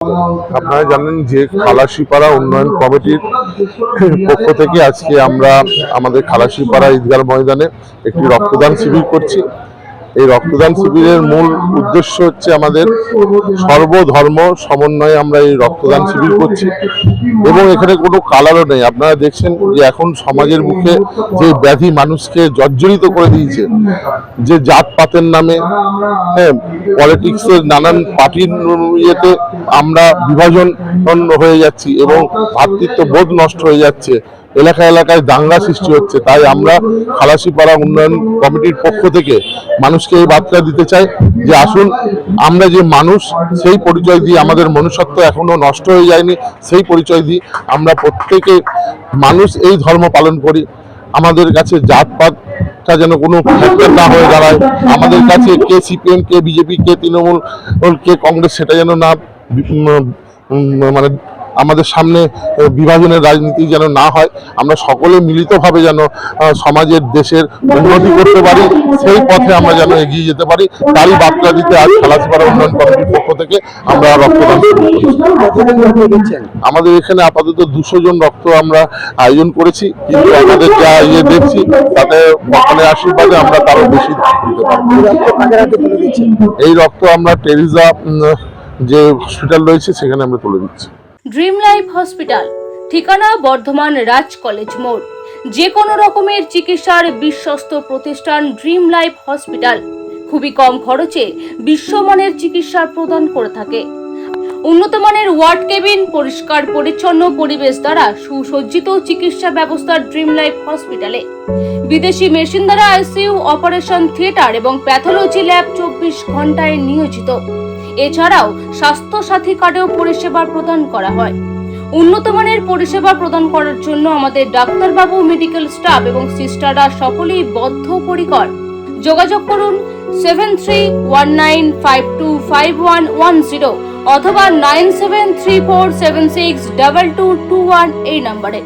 আপনারা জানেন যে খালাসিপাড়া উন্নয়ন কমিটির পক্ষ থেকে আজকে আমরা আমাদের খালাসিপাড়া ঈদগাহ ময়দানে একটি রক্তদান শিবির করছি। এই রক্তদান শিবিরের মূল উদ্দেশ্য হচ্ছে আমাদের সর্বধর্ম সমন্বয়ে আমরা এই রক্তদান শিবির করছি এবং এখানে কোনো কালারও নেই। আপনারা দেখছেন যে এখন সমাজের মুখে যে ব্যাধি মানুষকে জর্জরিত করে দিয়েছে, যে জাতপাতের নামে পলিটিক্সের নানান পার্টির ইয়েতে আমরা বিভাজন হয়ে যাচ্ছি এবং ভ্রাতৃত্ব বোধ নষ্ট হয়ে যাচ্ছে, এলাকায় এলাকায় দাঙ্গা সৃষ্টি হচ্ছে। তাই আমরা খালাসিপাড়া উন্নয়ন কমিটির পক্ষ থেকে মানুষকে এই বার্তা দিতে চাই যে আসুন, আমরা যে মানুষ সেই পরিচয় দিয়ে, আমাদের মনুষ্যত্ব এখনো নষ্ট হয়ে যায়নি, সেই পরিচয় দিয়ে আমরা প্রত্যেকে মানুষ এই ধর্ম পালন করি। আমাদের কাছে জাতপাতটা যেন কোনো ফ্যাক্টর না হয়ে দাঁড়ায়। আমাদের কাছে কে সিপিএম, কে বিজেপি, কে তৃণমূল, কে কংগ্রেস, সেটা যেন না মানে আমাদের সামনে বিভাজনের রাজনীতি যেন না হয়। আমরা সকলে মিলিতভাবে যেন সমাজের, দেশের উন্নতি করতে পারি, সেই পথে আমরা যেন এগিয়ে যেতে পারি, তারই বার্তা দিতে আজ খালাসিপাড়া উন্নয়ন কমিটির পক্ষ থেকে আমরা রক্তদান শুরু করেছি। আমাদের এখানে আপাতত 200 জন রক্ত আমরা আয়োজন করেছি, কিন্তু আমাদের যা দেখছি তাতে ভগবানের আশীর্বাদে আমরা তারও বেশি দিতে পারবো। এই রক্ত আমরা টেরিজা যে হসপিটাল রয়েছে সেখানে আমরা তুলে দিচ্ছি। ড্রিম লাইফ হসপিটাল, ঠিকানা বর্ধমান রাজ কলেজ মোড়। যে কোনো রকমের চিকিৎসার বিশ্বস্ত প্রতিষ্ঠান ড্রিম লাইফ হসপিটাল খুবই কম খরচে বিশ্বমানের চিকিৎসা প্রদান করে থাকে। উন্নত মানের ওয়ার্ড কেবিন, পরিষ্কার পরিচ্ছন্ন পরিবেশ দ্বারা সুসজ্জিত চিকিৎসা ব্যবস্থা ড্রিম লাইফ হসপিটালে। বিদেশি মেশিন দ্বারা আইসিইউ, অপারেশন থিয়েটার এবং প্যাথোলজি ল্যাব 24 ঘন্টায় নিয়োজিত। এছাড়াও স্বাস্থ্য সাথী কার্ডেও পরিষেবা প্রদান করা হয়। উন্নত মানের পরিষেবা প্রদান করার জন্য আমাদের ডাক্তারবাবু, মেডিকেল স্টাফ এবং সিস্টাররা সকলেই বদ্ধপরিকর। যোগাযোগ করুন 7319525110 অথবা 9734762221 এই নম্বরে।